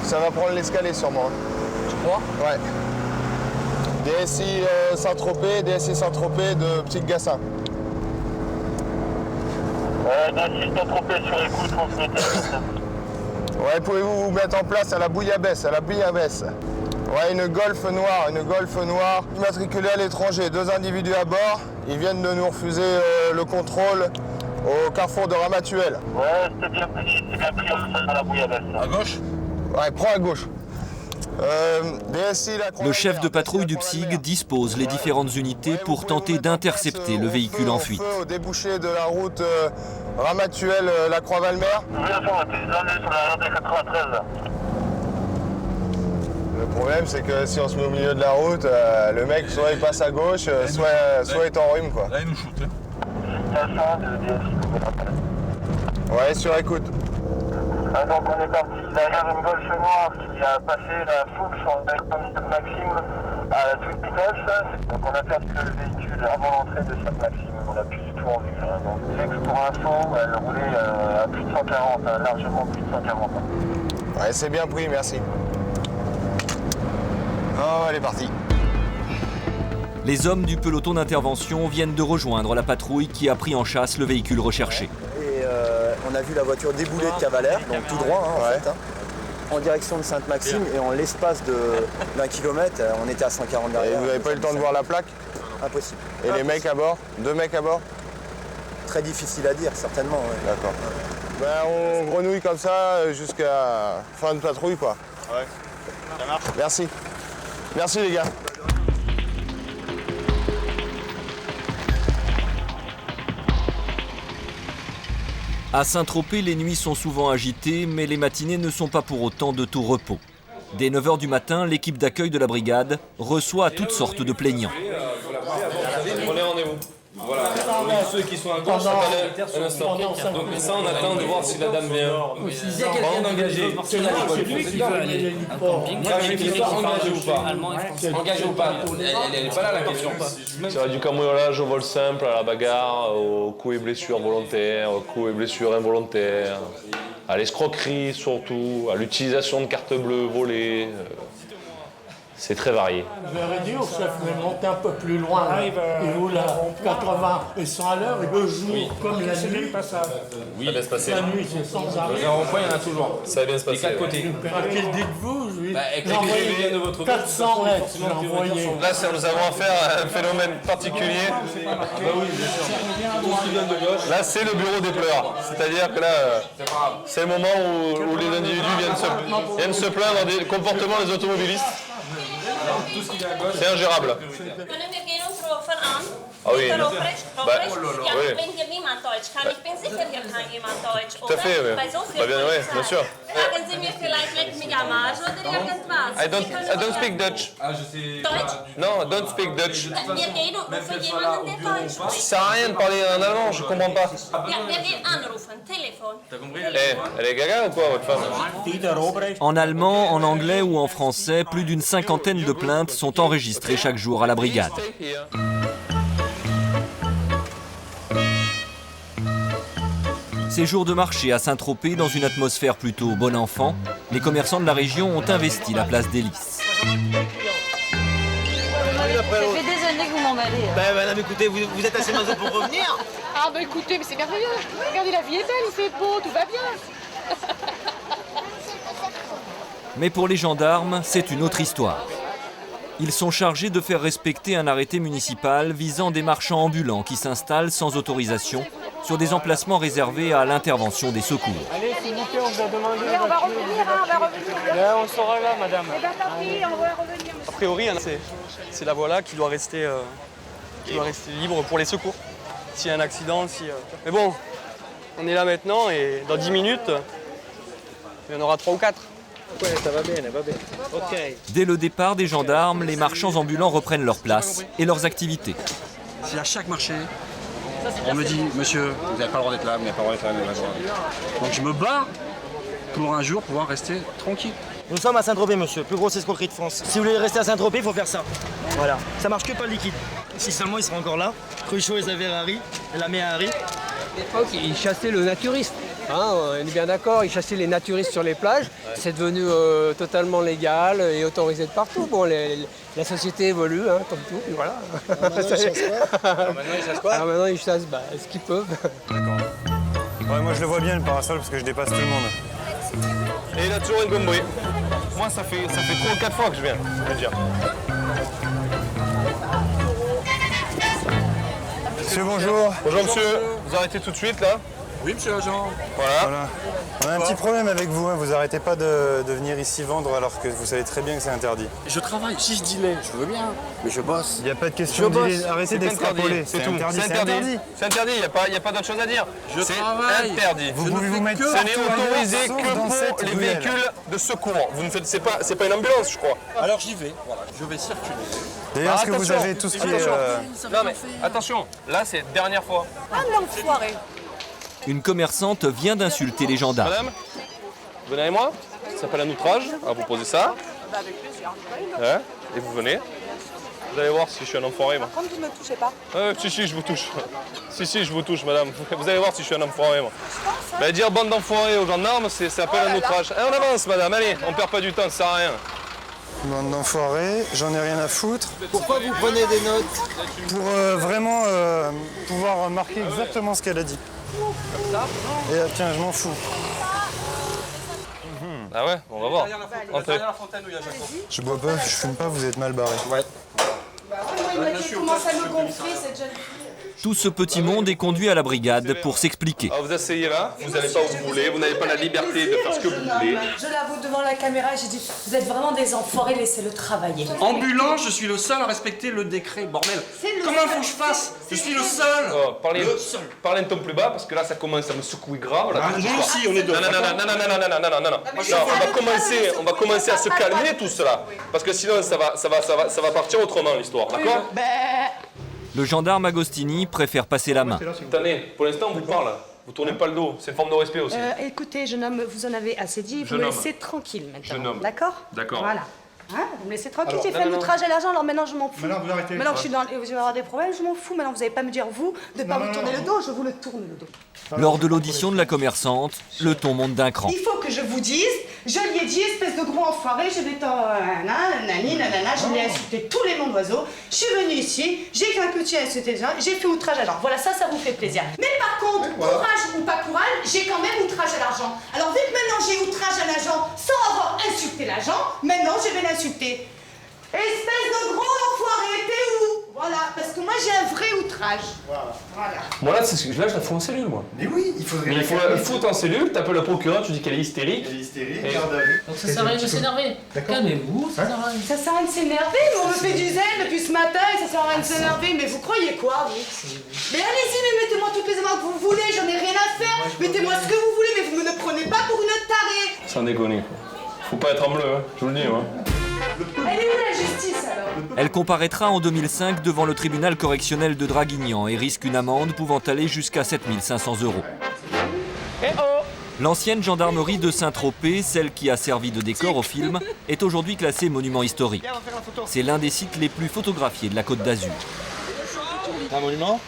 Ça va prendre l'escalier sûrement. Tu crois? Ouais. DSI Saint-Tropez de Petit Gassin. DSI Saint-Tropez sur écoute, on se mettait. Ouais, pouvez-vous vous mettre en place à la bouillabaisse, Ouais, une Golf noire, immatriculée à l'étranger, 2 individus à bord. Ils viennent de nous refuser le contrôle au carrefour de Ramatuelle. Ouais, c'est bien pris, à la bouillabaisse. À gauche? Ouais, prends à gauche. DSI, Le chef de patrouille du PSIG dispose les différentes unités pour tenter d'intercepter le véhicule en fuite. Au débouché de la route Ramatuelle-La Croix-Valmer. Là, on est sur la route 93. Le problème, c'est que si on se met au milieu de la route, le mec, soit il passe à gauche, soit il est en rhume, quoi. Là, il nous shoot. Station de DSI. Ouais, sur écoute. Donc on est parti derrière une Golf noire qui a passé la foule sur le Saint-Maxime à toute vitesse. Donc on a perdu le véhicule avant l'entrée de Saint-Maxime. On n'a plus du tout en vue. Donc l'ex pour info, elle roulait à plus de 140, largement plus de 140. Ouais, c'est bien pris, merci. Oh, elle est partie. Les hommes du peloton d'intervention viennent de rejoindre la patrouille qui a pris en chasse le véhicule recherché. Et on a vu la voiture débouler de Cavalère, donc tout droit en fait, en direction de Sainte-Maxime, et en l'espace d'1 kilomètre, on était à 140 derrière. Et vous n'avez pas eu le temps de voir la plaque? Impossible. Et les mecs à bord? 2 mecs à bord? Très difficile à dire, certainement. Ouais. D'accord. Ben, on grenouille comme ça jusqu'à fin de patrouille, quoi. Ouais. Ça marche. Merci. Merci, les gars. À Saint-Tropez, les nuits sont souvent agitées, mais les matinées ne sont pas pour autant de tout repos. Dès 9 h du matin, l'équipe d'accueil de la brigade reçoit toutes sortes de plaignants. Prenez rendez-vous. Voilà. Ceux qui sont à gauche, un instant. Donc ça, on attend de voir si la dame vient. Bande engagée. Engagée ou pas? Engagée ou pas? Elle n'est pas là, la question. Ça va du cambriolage au vol simple, à la bagarre, aux coups et blessures volontaires, aux coups et blessures involontaires, à l'escroquerie surtout, à l'utilisation de cartes bleues volées. C'est très varié. J'aurais dit au chef, mais montez un peu plus loin. Il roule à 80 et 100 à l'heure, et le jour, comme la nuit, Oui, ça va bien se passer. la nuit, c'est sans arrêt. Le rond-point, il y en a toujours. Ça va bien se passer. Les 4 côtés. À quel dites-vous, lui? Avec J'ai les envoyé PGV de votre 400 lettres, j'ai envoyé. Là, nous avons affaire à un phénomène particulier. Là, c'est le bureau des pleurs. C'est-à-dire que là, c'est le moment où les individus viennent se plaindre des comportements des automobilistes. C'est ingérable. Ah oui. Oui. Tout à fait, oui. Bien sûr. I don't speak Dutch. Non, don't speak Dutch. Ça sert à rien de parler en allemand, je comprends pas. Elle est gaga ou quoi, votre femme? En allemand, en anglais ou en français, plus d'une 50aine de plaintes sont enregistrées chaque jour à la brigade. Ces jours de marché à Saint-Tropez, dans une atmosphère plutôt bon enfant, les commerçants de la région ont investi la place des Lys. Ça fait des années que vous m'emballez. Non, mais écoutez, vous êtes assez maso pour revenir. Ah bah écoutez, mais c'est merveilleux. Regardez, la vie est belle, il fait beau, tout va bien. Mais pour les gendarmes, c'est une autre histoire. Ils sont chargés de faire respecter un arrêté municipal visant des marchands ambulants qui s'installent sans autorisation sur des emplacements réservés à l'intervention des secours. Allez, s'il vous plaît, on vous a demandé. Mais on va revenir, on va revenir. On sera là, madame. Eh bien, tant pis, on va revenir. A priori, c'est la voie là qui doit rester libre pour les secours. S'il y a un accident, Mais bon, on est là maintenant et dans 10 minutes, il y en aura 3 ou 4. Ouais, ça va bien, elle va bien. Ok. Dès le départ des gendarmes, les marchands ambulants reprennent leur place et leurs activités. Si à chaque marché, on me dit, monsieur, vous n'avez pas le droit d'être là, vous n'avez pas le droit d'être là, donc je me bats pour un jour pouvoir rester tranquille. Nous sommes à Saint-Tropez, monsieur, plus grosse escroquerie de France. Si vous voulez rester à Saint-Tropez, il faut faire ça. Voilà, ça marche que pas le liquide. Si seulement il sera encore là, Cruchot et sa Ferrari, et la Méhari. À l'époque, ils chassaient le naturiste. Hein, on est bien d'accord, ils chassaient les naturistes sur les plages. C'est devenu totalement légal et autorisé de partout. Bon, la société évolue, hein, comme tout, et voilà. Maintenant, ils chassent quoi? Maintenant, ils chassent ce qu'ils peuvent. D'accord. Ouais, moi, je le vois bien, le parasol, parce que je dépasse tout le monde. Et il a toujours une bonne bruit. Moi, ça fait 3 ou 4 fois que je viens, je veux dire. Monsieur, bonjour. Bonjour, monsieur. Vous arrêtez tout de suite, là? Oui, monsieur l'agent. Voilà. On a un petit problème avec vous, hein. Vous arrêtez pas de venir ici vendre alors que vous savez très bien que c'est interdit. Je travaille. Si je dis lait, je veux bien, mais je bosse. Il n'y a pas de question de arrêter d'extrapoler. C'est tout. C'est interdit. C'est interdit, il n'y a pas d'autre chose à dire. Je travaille. C'est interdit. Vous pouvez vous mettre Ce n'est autorisé que pour les véhicules de secours. Vous ne faites, c'est pas une ambulance, je crois. Alors j'y vais, voilà, je vais circuler. D'ailleurs, est-ce que vous avez tout ce qui est... Non mais attention, là c'est dernière fois. Ah, l'enfoiré. Une commerçante vient d'insulter les gendarmes. Madame, venez avec moi. Ça s'appelle un outrage. Alors vous posez ça. Avec plaisir. Ouais. Et vous venez. Vous allez voir si je suis un enfoiré, moi. Par contre, vous ne me touchez pas. Si, je vous touche. Si, je vous touche, madame. Vous allez voir si je suis un enfoiré, moi. Bah, dire bande d'enfoirés aux gendarmes, ça s'appelle un outrage. Allez, on avance, madame, allez, on perd pas du temps, ça sert à rien. Bande d'enfoirés, j'en ai rien à foutre. Pourquoi vous prenez des notes? Pour vraiment pouvoir marquer exactement ce qu'elle a dit. Comme ça? Et tiens, je m'en fous. Ah ouais, on va voir. Entrez. La fontaine où il y a Jacob. Je bois pas, je fume pas, vous êtes mal barré. Ouais. Moi, il commence à me gonfler, cette jeune fille. Tout ce petit monde est conduit à la brigade pour s'expliquer. Alors vous asseyez là, vous n'allez pas où vous voulez, vous n'avez pas la liberté de faire ce que vous voulez. Je l'avoue devant la caméra, j'ai dit, vous êtes vraiment des enfoirés, laissez-le travailler. Ambulant, je suis le seul à respecter le décret, bordel. Comment faut que je fasse? Je suis le seul. Oh, parlez un ton plus bas parce que là ça commence à me secouer grave. Là, nous aussi, on est deux. Non. On va commencer à se calmer tout cela. Parce que sinon ça va partir autrement l'histoire, d'accord? Le gendarme Agostini préfère passer la main. Attendez, pour l'instant on vous parle. Vous tournez pas le dos, c'est une forme de respect aussi. Écoutez, jeune homme, vous en avez assez dit, vous me laissez tranquille maintenant. Jeune homme. D'accord? D'accord. Voilà. Hein, vous me laissez tranquille, j'ai fait un outrage à l'argent, alors maintenant je m'en fous. Maintenant vous arrêtez. Maintenant que je suis dans... vous allez avoir des problèmes, je m'en fous. Maintenant vous n'allez pas me dire, vous, de ne pas me tourner le dos, je vous le tourne le dos. Lors de l'audition de la commerçante, le ton monte d'un cran. Il faut que je vous dise, je lui ai dit, espèce de gros enfoiré, je vais nanana, je l'ai insulté tous les noms d'oiseaux. Je suis venue ici, j'ai qu'un petit à insulter les gens, j'ai fait outrage à l'argent. Voilà, ça vous fait plaisir. Mais par contre, courage ou pas courage, j'ai quand même outrage à l'argent. Alors vu que maintenant j'ai outrage à l'agent sans avoir insulté l'agent, maintenant je vais l'insulter. Espèce de gros enfoiré, t'es où? Voilà, parce que moi j'ai un vrai outrage. Voilà. Moi là, je la fous en cellule, moi. Mais oui, il faudrait... Mais il faut la foutre en cellule, t'appelles le procureur, tu dis qu'elle est hystérique. Elle est hystérique, garde à vue. Donc ça sert à rien de s'énerver. Calmez-vous, ça sert à rien. Ça sert à rien de s'énerver, mais on me fait du zèle depuis ce matin et ça sert à rien de s'énerver. Mais vous croyez quoi, vous? Mais allez-y, mais mettez-moi toutes les amants que vous voulez, j'en ai rien à faire. Mettez-moi ce que vous voulez, mais vous me ne prenez pas pour une tarée. Sans déconner, quoi. Faut pas être en bleu, hein, je vous le dis, moi. Elle est où la justice alors? Elle comparaîtra en 2005 devant le tribunal correctionnel de Draguignan et risque une amende pouvant aller jusqu'à 7 500 €. L'ancienne gendarmerie de Saint-Tropez, celle qui a servi de décor au film, est aujourd'hui classée monument historique. C'est l'un des sites les plus photographiés de la Côte d'Azur. Un monument?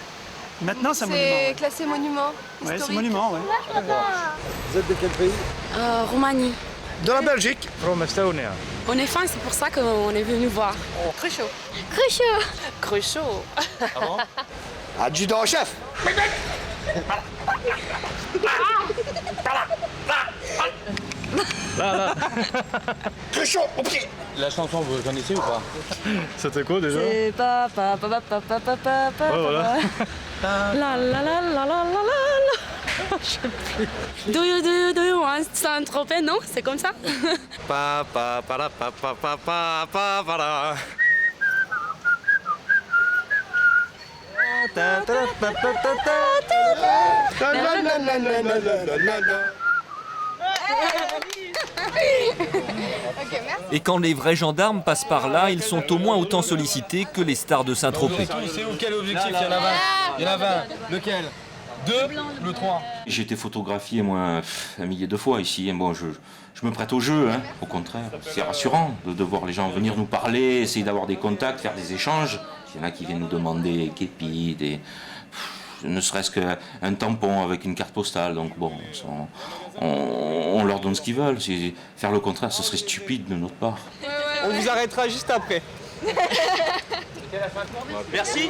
Maintenant, c'est un monument. C'est classé monument. Oui, c'est monument, oui. Vous êtes de quel pays? Roumanie. De la Belgique. From Estonia. On est fan, c'est pour ça qu'on est venu voir. Cruchot. Cruchot. Cruchot. Ah bon? Adjudant-chef. Là. Cruchot, au pied. La chanson, vous connaissez ou pas? C'était quoi déjà? C'est papa. Ouais, voilà. La. Je sais plus. Do you want Saint-Tropez, non? C'est comme ça? Et quand les vrais gendarmes passent par là, ils sont au moins autant sollicités que les stars de Saint-Tropez. C'est où quel objectif? Il y en a 20. Il y en a 20. Lequel? 2, le 3. J'ai été photographié, moi, un millier de fois ici. Bon, je me prête au jeu, hein. Au contraire. C'est rassurant de voir les gens venir nous parler, essayer d'avoir des contacts, faire des échanges. Il y en a qui viennent nous demander des képis, ne serait-ce qu'un tampon avec une carte postale. Donc bon, on leur donne ce qu'ils veulent. Faire le contraire, ce serait stupide de notre part. On vous arrêtera juste après. Merci.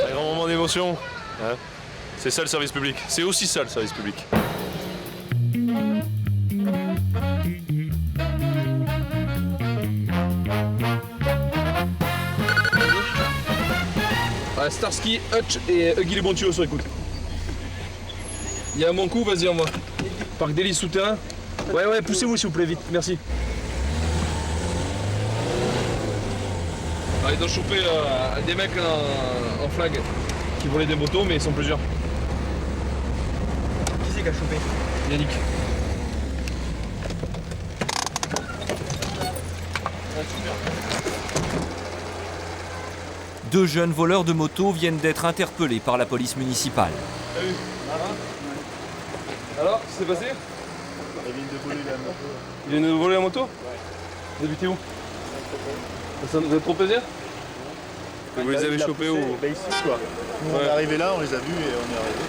Un grand moment d'émotion. Hein, c'est ça le service public. C'est aussi ça le service public. Starsky, Hutch et Huggy les bons tuyaux sur écoute. Il y a un bon coup, vas-y, envoie. Parc d'hélice souterrain. Ouais, poussez-vous s'il vous plaît, vite, merci. Ils ont chopé des mecs en flag qui volaient des motos, mais ils sont plusieurs. Qui c'est qui a chopé? Yannick. Deux jeunes voleurs de moto viennent d'être interpellés par la police municipale. Salut. Alors, qu'est-ce qui s'est passé? Il vient de voler la moto. Il vient de voler la moto? Ouais. Vous habitez où? Ça vous fait trop plaisir? Vous les avez chopés où? Ici quoi. Nous on est arrivé là, on les a vus et on est arrivé.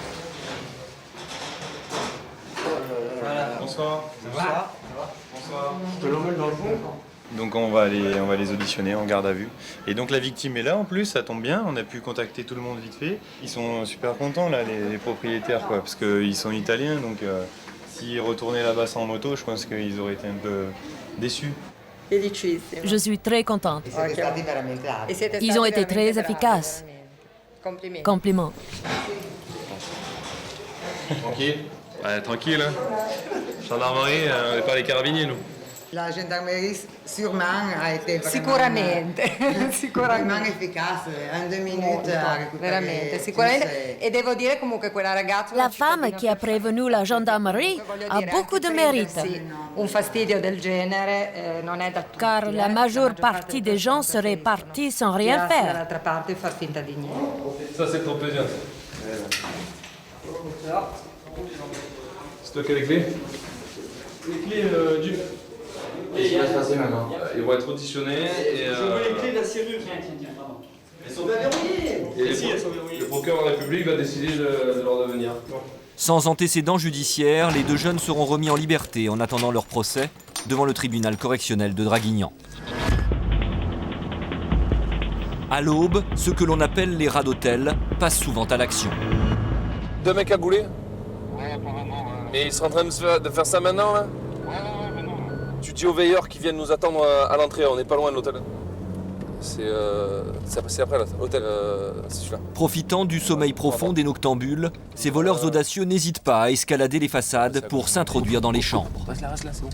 Bonsoir. Bonsoir. Je peux l'emmener dans le fond. Donc on va les auditionner en garde à vue. Et donc la victime est là en plus, ça tombe bien, on a pu contacter tout le monde vite fait. Ils sont super contents là, les propriétaires, quoi, parce qu'ils sont italiens, donc s'ils retournaient là-bas sans moto, je pense qu'ils auraient été un peu déçus. Je suis très contente. Ils ont été très efficaces. Compliments. Tranquille. Ouais, tranquille, hein. Gendarmerie, on n'est pas les carabiniers, nous. La gendarmerie sûrement a été Sicuramente, vraiment efficace, en 2 minutes a récupéré. Veramente, sicuramente. E devo dire comunque quella ragazza... La femme qui a prévenu la gendarmerie a beaucoup de mérite. Un fastidio del genere non è da tutti. Car la majeure partie des gens seraient partis sans rien faire. Dall'altra parte far finta di niente. Ça, c'est trop plaisir. C'est toi qui as les clés? Les clés du... Qu'est-ce qui va se passer maintenant? Ils vont être auditionnés et... Je veux les clés de la serrure. Elles sont verrouillées. Le procureur de la République va décider de leur devenir. Sans antécédents judiciaires, les deux jeunes seront remis en liberté en attendant leur procès devant le tribunal correctionnel de Draguignan. À l'aube, ceux que l'on appelle les rats d'hôtel passent souvent à l'action. 2 mecs à gouler? Et ils sont en train de faire ça maintenant, là? Tu dis aux veilleurs qui viennent nous attendre à l'entrée, on n'est pas loin de l'hôtel. C'est après l'hôtel, c'est celui-là. Profitant du sommeil profond des noctambules, ces voleurs audacieux n'hésitent pas à escalader les façades pour s'introduire dans les chambres. Reste là, c'est bon.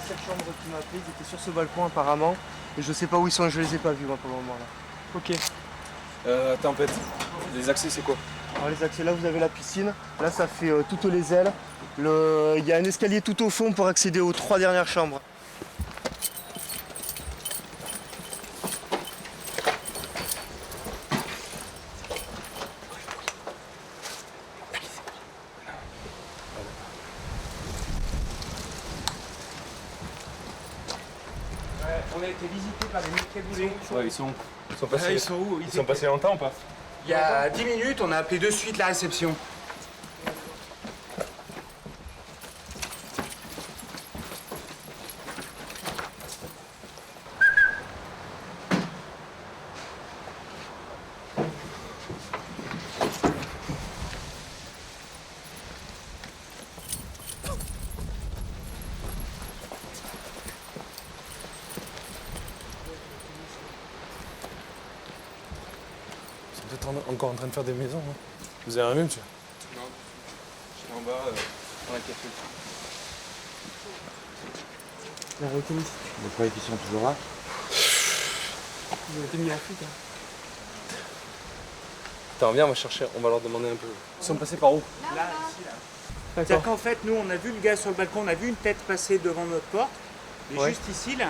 Cette chambre qui m'a appelé, ils étaient sur ce balcon apparemment. Et je sais pas où ils sont, je les ai pas vus moi pour le moment là. Ok. Tempête, les accès c'est quoi? Alors les accès là vous avez la piscine, là ça fait toutes les ailes. Il y a un escalier tout au fond pour accéder aux 3 dernières chambres. On a été visité par des mecs cagoulés. Ouais, ils sont passés. Ils sont où? Ils sont passés longtemps ou pas? Il y a 10 minutes, on a appelé de suite la réception. Encore en train de faire des maisons. Hein. Vous avez rien vu, monsieur? Non. Je suis en bas, dans la café. La retenue. Vous croyez qu'ils sont toujours là? Ils ont été mis en fuite. Hein. Attends, viens, on va chercher, on va leur demander un peu. Ils sont passés par où? Là, ici, là. C'est-à-dire qu'en fait, nous, on a vu le gars sur le balcon, on a vu une tête passer devant notre porte. Et juste ici, là,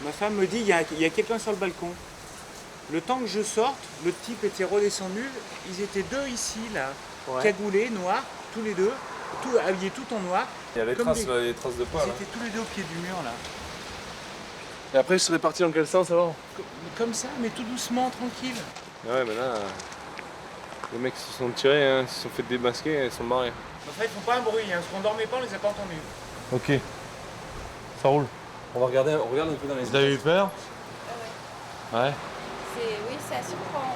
ma femme me dit, il y a quelqu'un sur le balcon. Le temps que je sorte, le type était redescendu. Ils étaient 2 ici, là, cagoulés, noirs, tous les 2. habillés tout en noir. Il y a les traces de pas là. Ils étaient tous les deux au pied du mur là. Et après, je serais parti dans quel sens alors? Comme ça, mais tout doucement, tranquille. Ouais, mais là, les mecs se sont tirés, hein, ils se sont fait démasquer, ils sont barrés. Enfin, ils font pas un bruit, hein. Parce qu'on dormait pas, on les a pas entendus. Ok, ça roule. On regarde un peu dans les... Vous avez eu peur? Ouais. Oui, c'est surprenant.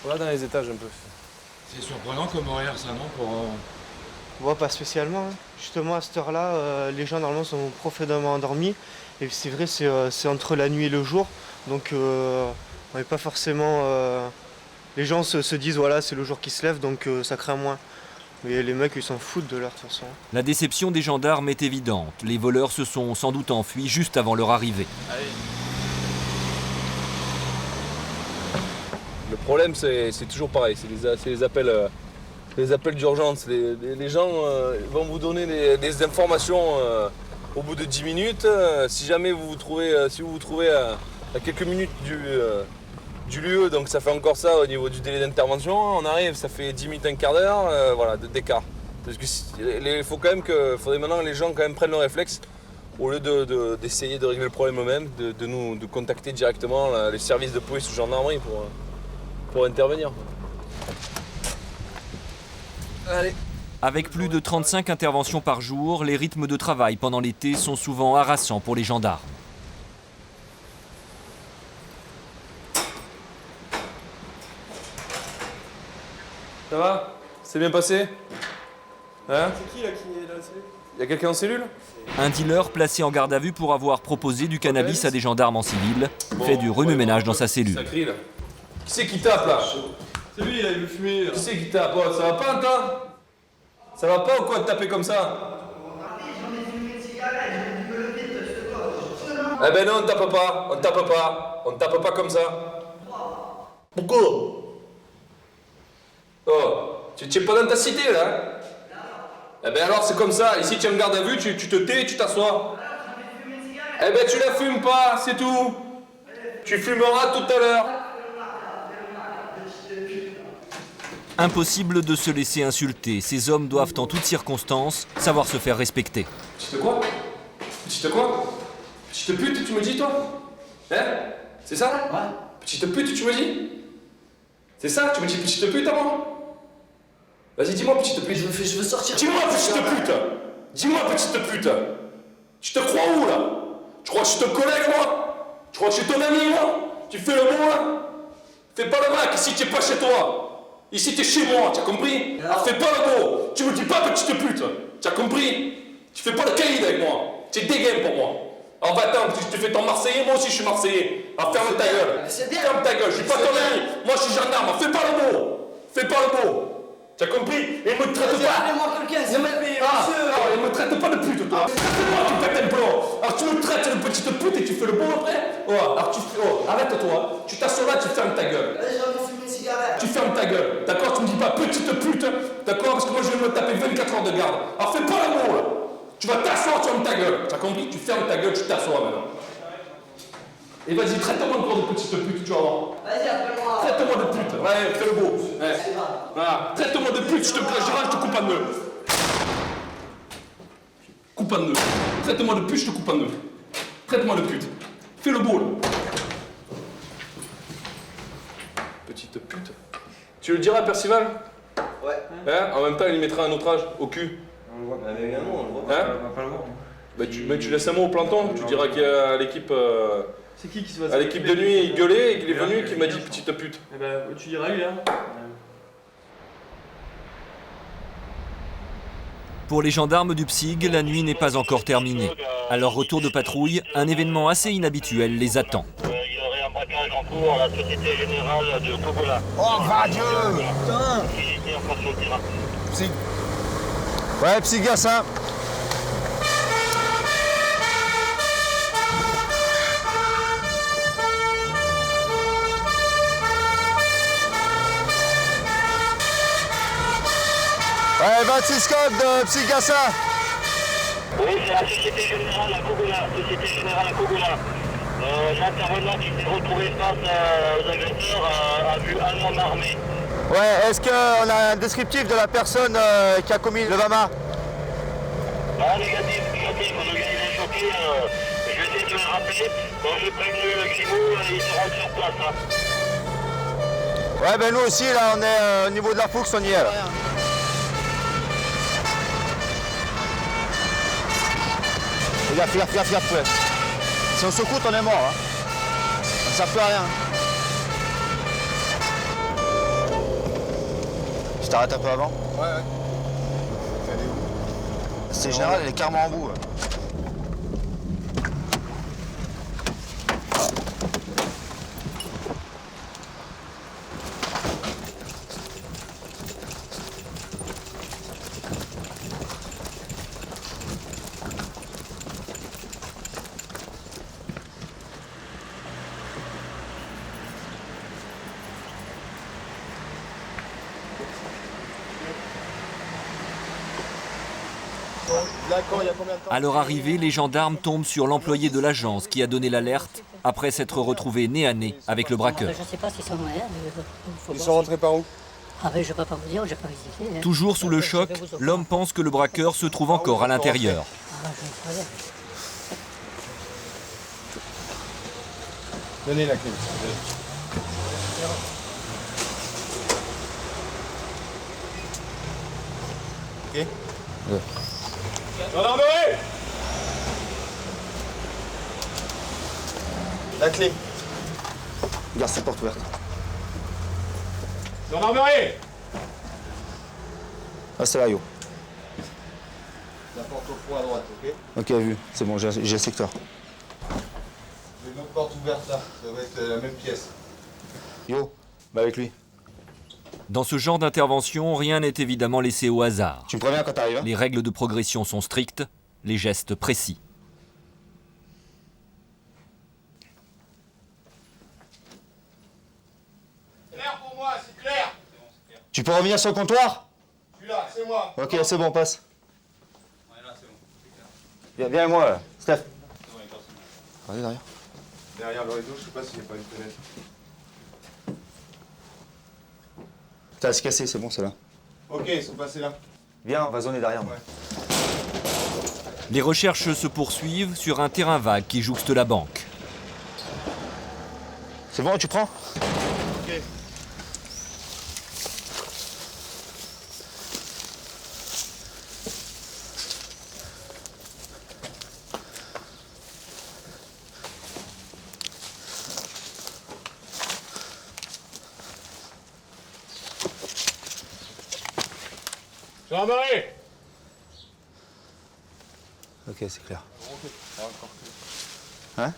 On va dans les étages un peu. C'est surprenant comme horaire ça, non pour... Bon, pas spécialement. Hein. Justement, à cette heure-là, les gens normalement sont profondément endormis. Et c'est vrai, c'est entre la nuit et le jour. Donc, on n'est pas forcément... Les gens se disent, voilà, c'est le jour qui se lève, donc ça craint moins. Mais les mecs, ils s'en foutent de leur façon. La déception des gendarmes est évidente. Les voleurs se sont sans doute enfuis juste avant leur arrivée. Allez. Le problème, c'est toujours pareil, c'est les appels d'urgence. Les gens vont vous donner des informations au bout de 10 minutes. Si jamais vous vous trouvez, à quelques minutes du lieu, donc ça fait encore ça au niveau du délai d'intervention, on arrive, ça fait 10 minutes, un quart d'heure voilà, d'écart. Parce que faudrait maintenant que les gens quand même prennent le réflexe, au lieu d'essayer de régler le problème eux-mêmes, de contacter directement les services de police ou gendarmerie pour intervenir. Allez. Avec plus de 35 interventions par jour, les rythmes de travail pendant l'été sont souvent harassants pour les gendarmes. Ça va? C'est bien passé? Hein? C'est qui là qui est dans la cellule? Y a quelqu'un en cellule? Un dealer placé en garde à vue pour avoir proposé du cannabis à des gendarmes en civil fait du remue-ménage dans sa cellule. Ça crie là. Qui c'est qui tape là? C'est lui, il veut fumer. Là. Qui c'est qui tape? Ça va pas, Antoine? Ça va pas ou quoi de taper comme ça? Eh ben non, on tape pas, on tape pas comme ça. Pourquoi? Oh, tu es pas dans ta cité là hein? Eh ben alors c'est comme ça, ici tu es en garde à vue, tu te tais, tu t'assois. Eh ben tu la fumes pas, c'est tout. Tu fumeras tout à l'heure. Impossible de se laisser insulter. Ces hommes doivent en toutes circonstances savoir se faire respecter. Petite quoi? Petite quoi? Petite pute, tu me dis toi? Hein? C'est ça? Ouais. Petite pute, tu me dis? C'est ça? Tu me dis petite pute à moi? Vas-y, dis-moi petite pute. Je veux sortir. Dis-moi petite pute. Dis-moi petite pute. Tu te crois où là? Tu crois que je suis ton collègue moi? Tu crois que je suis ton ami moi? Tu fais le bon là? Fais pas le mec ici, tu es pas chez toi. Ici t'es chez moi, tu as compris? Alors fais pas le beau, tu me dis pas petite pute, tu as compris? Tu fais pas le caïd avec moi, tu es dégaine pour moi. Alors va-t'en, tu te fais ton Marseillais, moi aussi je suis Marseillais. Alors ferme ta gueule, ferme ta gueule, je suis pas ton ami, moi je suis gendarme, fais pas le beau, fais pas le beau. Tu as compris? Et il me traite pas. Il me traite pas de pute toi. Traite-moi, tu pètes un plomb. Alors tu me traites de petite pute et tu fais le beau après? Alors arrête-toi, tu t'assois là, tu fermes ta gueule. Tu fermes ta gueule, d'accord? Tu me dis pas petite pute, d'accord? Parce que moi je vais me taper 24 heures de garde. Alors fais pas l'amour là. Tu vas t'asseoir, tu fermes ta gueule. T'as compris? Tu fermes ta gueule, tu t'assois maintenant. Et vas-y, traite-moi encore de petite pute, tu vas voir. Vas-y, appelle-moi. Traite-moi de pute, ouais, fais le beau. Ouais. Voilà. Traite-moi de pute, je te coupe un nœud. Coupe un nœud. Traite-moi de pute, je te coupe un nœud. Traite-moi de pute. Fais le beau là. Petite pute. Tu le diras à Percival? Ouais. Hein? En même temps, il y mettra un autre âge au cul. On le voit. Mais évidemment, on le voit. Hein? On va pas le voir. Bah, tu laisses un mot au planton, tu diras qu'il y a à l'équipe. C'est qui se va à l'équipe de nuit, il gueulait et qu'il est venu et qu'il m'a dit petite pute. Eh ben, tu diras lui, hein. Pour les gendarmes du PSIG, la nuit n'est pas encore terminée. À leur retour de patrouille, un événement assez inhabituel les attend. Il y aurait un braquage en cours à la Société Générale de Kogola. Oh, va Dieu! Putain! J'étais encore sur le terrain. Psy. Ouais, Psygassin. Ouais, 26 code de Psygassin. Oui, c'est la Société Générale à Kogola. Société Générale à Kogola. L'intervenant qui s'est retrouvé face aux agresseurs a vu un homme armé Ouais, est-ce qu'on a un descriptif de la personne qui a commis le VAMA? Ah, négatif, on organise un chantier, je vais essayer de le rappeler. Quand j'ai prévenu le Grimaud, ils seront sur place. Hein. Ouais, ben nous aussi, là, on est au niveau de la Fuchs, on y est. Là. Fais gaffe, ouais. Si on secoue, on est mort. Hein. Ça ne sert plus à rien. Je t'arrête un peu avant? Ouais. C'est général, elle est carrément en bout. À leur arrivée, les gendarmes tombent sur l'employé de l'agence qui a donné l'alerte après s'être retrouvé nez à nez avec le braqueur. Je ne sais pas s'ils sont moyens. Ils sont rentrés par où? Ah ben je ne peux pas vous dire, je n'ai pas visité. Toujours sous le choc, l'homme pense que le braqueur se trouve encore à l'intérieur. Donnez la clé. Ok. Ouais. Gendarmerie! La clé. Garde cette porte ouverte. Gendarmerie! Ah, c'est là, yo. La porte au fond à droite, ok? Ok, vu. C'est bon, j'ai le secteur. J'ai une autre porte ouverte là. Ça va être la même pièce. Yo, bah avec lui. Dans ce genre d'intervention, rien n'est évidemment laissé au hasard. Tu me préviens quand t'arrives, hein? Les règles de progression sont strictes, les gestes précis. Clair pour moi, c'est clair. Tu peux revenir sur le comptoir? Je suis là, c'est moi. Ok, c'est bon, passe. Ouais, là, c'est bon. Viens avec moi, là. Steph. Regardez derrière. Derrière le rideau, je sais pas s'il n'y a pas une fenêtre. T'as se casser, c'est bon, c'est là. Ok, ils sont passés là. Viens, on va zoner derrière moi. Ouais. Les recherches se poursuivent sur un terrain vague qui jouxte la banque. C'est bon, tu prends? Ok. Gendarmerie! Ok, c'est clair. Hein?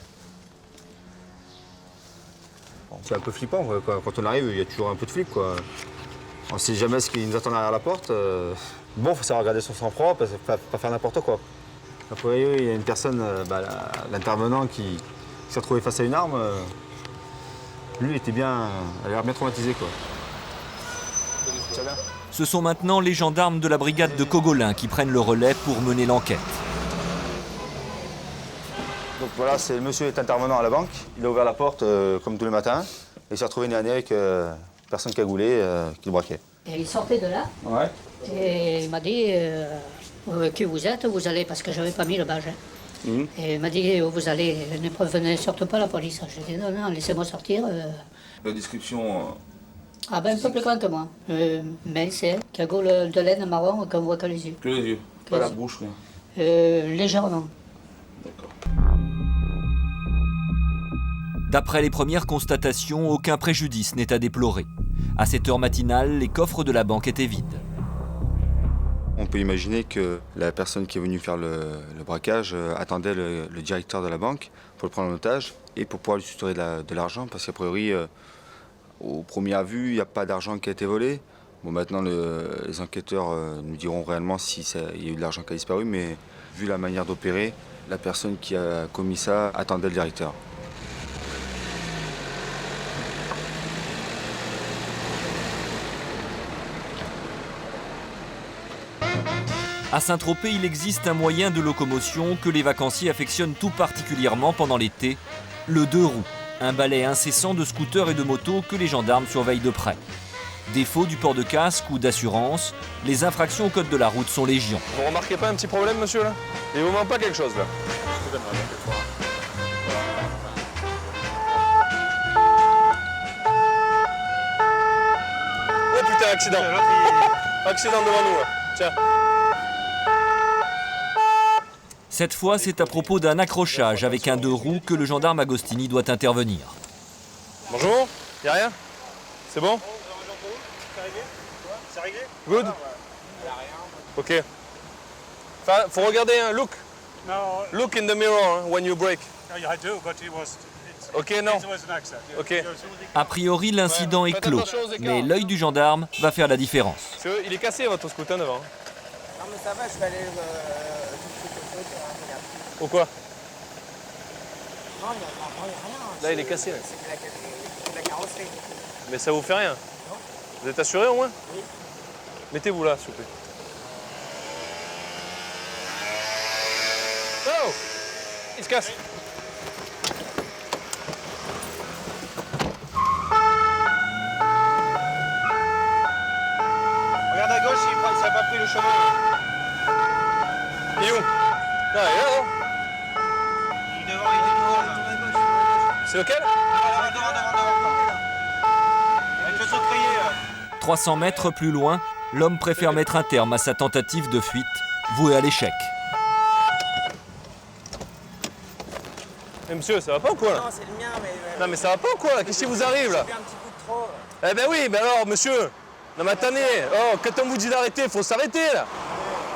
C'est un peu flippant, quoi. Quand on arrive, il y a toujours un peu de flip, quoi. On sait jamais ce qui nous attend derrière la porte. Bon, faut savoir garder son sang-froid, pas faire n'importe quoi. Après, il y a une personne, l'intervenant qui s'est retrouvé face à une arme. Lui était bien, il a l'air bien traumatisé, quoi. Ça va? Ce sont maintenant les gendarmes de la brigade de Cogolin qui prennent le relais pour mener l'enquête. Donc voilà, le monsieur est intervenant à la banque. Il a ouvert la porte comme tous les matins. Et il s'est retrouvé nez à nez avec personne cagoulée qui le braquait. Et il sortait de là. Ouais. Et il m'a dit qui vous êtes, vous allez, parce que je n'avais pas mis le badge. Hein. Et il m'a dit vous allez, ne prévenez surtout pas la police. J'ai dit non, laissez-moi sortir. La description. Ah ben un peu plus grand que moi. Mais c'est cagoule de laine marron qu'on voit que les yeux. Que les yeux, pas la bouche, quoi. Légèrement. D'après les premières constatations, aucun préjudice n'est à déplorer. À cette heure matinale, les coffres de la banque étaient vides. On peut imaginer que la personne qui est venue faire le braquage attendait le directeur de la banque pour le prendre en otage et pour pouvoir lui suturer de l'argent, parce qu'a priori, au premier à vue, il n'y a pas d'argent qui a été volé. Bon, maintenant, les enquêteurs nous diront réellement s'il y a eu de l'argent qui a disparu, mais vu la manière d'opérer, la personne qui a commis ça attendait le directeur. À Saint-Tropez, il existe un moyen de locomotion que les vacanciers affectionnent tout particulièrement pendant l'été, le deux roues, un balai incessant de scooters et de motos que les gendarmes surveillent de près. Défaut du port de casque ou d'assurance, les infractions au code de la route sont légion. Vous remarquez pas un petit problème, monsieur, là? Il vous manque pas quelque chose, là? Oh putain, accident! Accident devant nous, là. Tiens. Cette fois, c'est à propos d'un accrochage avec un 2 roues que le gendarme Agostini doit intervenir. Bonjour, y'a rien? C'est bon? C'est réglé? Good? Ok. Enfin, faut regarder, hein, look. No. Look in the mirror when you brake. I do, but it was... Ok, non. It was an accident. Ok. A priori, l'incident est clos, mais l'œil du gendarme va faire la différence. Il est cassé, votre scooter devant. Non mais ça va, je vais aller Pourquoi? Non, il n'y a rien. Là, il est cassé. Là. C'est la carrosserie. Mais ça vous fait rien? Vous êtes assuré au moins? Oui. Mettez-vous là, s'il vous plaît. Oh! Il se casse. Regarde à gauche, ça n'a pas pris le chemin. Il est où? Ah, il est là, non? Il est devant. C'est lequel? Devant. Avec le secret. 300 mètres plus loin, l'homme préfère mettre un terme à sa tentative de fuite, vouée à l'échec. Mais monsieur, ça va pas ou quoi là? Non, c'est le mien, mais... Non mais ça va pas ou quoi là? Qu'est-ce qui vous arrive là? J'ai fait un petit coup de trop. Eh ben oui, mais alors monsieur! Non mais attendez! Oh, quand on vous dit d'arrêter, il faut s'arrêter là!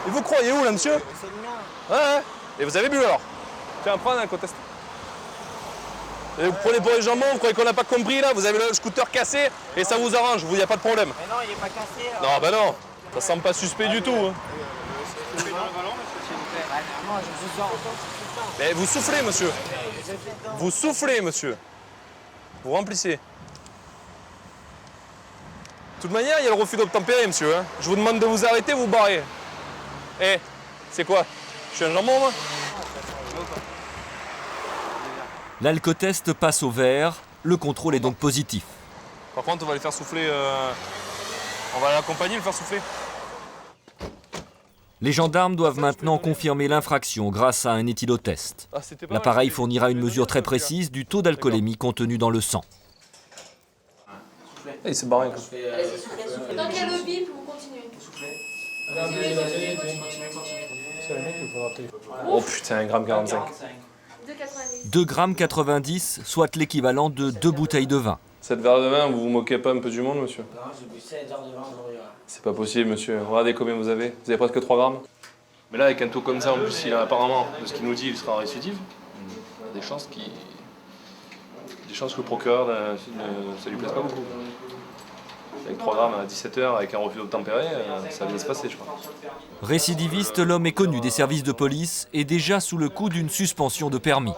Et vous croyez où là, monsieur? C'est le mien. Ouais. Et vous avez bu alors? Tiens, prends un contest. Et vous prenez pour les jambons, vous croyez qu'on n'a pas compris là? Vous avez le scooter cassé et ça vous arrange, vous, y a pas de problème. Mais non, il est pas cassé. Non, bah non, ça semble pas suspect du tout. Hein. Moi, je vous en... Mais vous soufflez, monsieur. Vous soufflez, monsieur. Vous remplissez. De toute manière, il y a le refus d'obtempérer, monsieur. Hein. Je vous demande de vous arrêter, vous barrez. Eh, c'est quoi? Je suis un jambon, moi? L'alcotest passe au vert, le contrôle est donc positif. Par contre, on va les faire souffler. On va l'accompagner, le faire souffler. Les gendarmes doivent maintenant confirmer l'infraction grâce à un éthylotest. L'appareil fournira une mesure très précise du taux d'alcoolémie contenu dans le sang. Il s'est barré. Tant qu'il y a le bip, vous continuez. Oh putain, 1,45 g. 2,90 g, soit l'équivalent de 2 bouteilles de vin. Cette verre de vin, vous vous moquez pas un peu du monde, monsieur? Non, j'ai bu 7 heures de vin aujourd'hui. C'est pas possible, monsieur. Regardez combien vous avez. Vous avez presque 3 grammes. Mais là, avec un taux comme ça, en plus, il a apparemment, de ce qu'il nous dit, il sera récidive. Il y a des chances que le procureur, ça lui plaise pas beaucoup. Avec 3 grammes à 17 h, avec un refus d'obtempérer, ça vient de se passer, je crois. Récidiviste, l'homme est connu des services de police et déjà sous le coup d'une suspension de permis.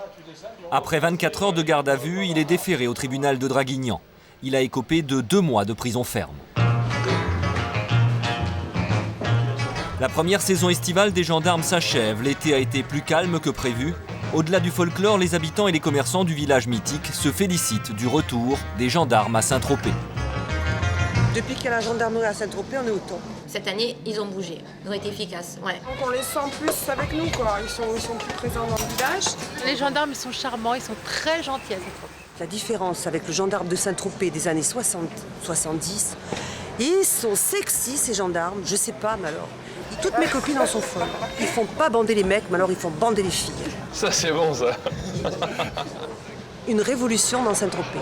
Après 24 heures de garde à vue, il est déféré au tribunal de Draguignan. Il a écopé de 2 mois de prison ferme. La première saison estivale des gendarmes s'achève. L'été a été plus calme que prévu. Au-delà du folklore, les habitants et les commerçants du village mythique se félicitent du retour des gendarmes à Saint-Tropez. Depuis qu'il y a la gendarmerie à Saint-Tropez, on est au top. Cette année, ils ont bougé. Ils ont été efficaces. Ouais. Donc on les sent plus avec nous, quoi. Ils sont plus présents dans le village. Les gendarmes, ils sont charmants, ils sont très gentils à Saint-Tropez. La différence avec le gendarme de Saint-Tropez des années 60, 70, ils sont sexy, ces gendarmes. Je sais pas, mais alors... Toutes mes copines en sont folles. Ils font pas bander les mecs, mais alors ils font bander les filles. Ça, c'est bon, ça. Une révolution dans Saint-Tropez.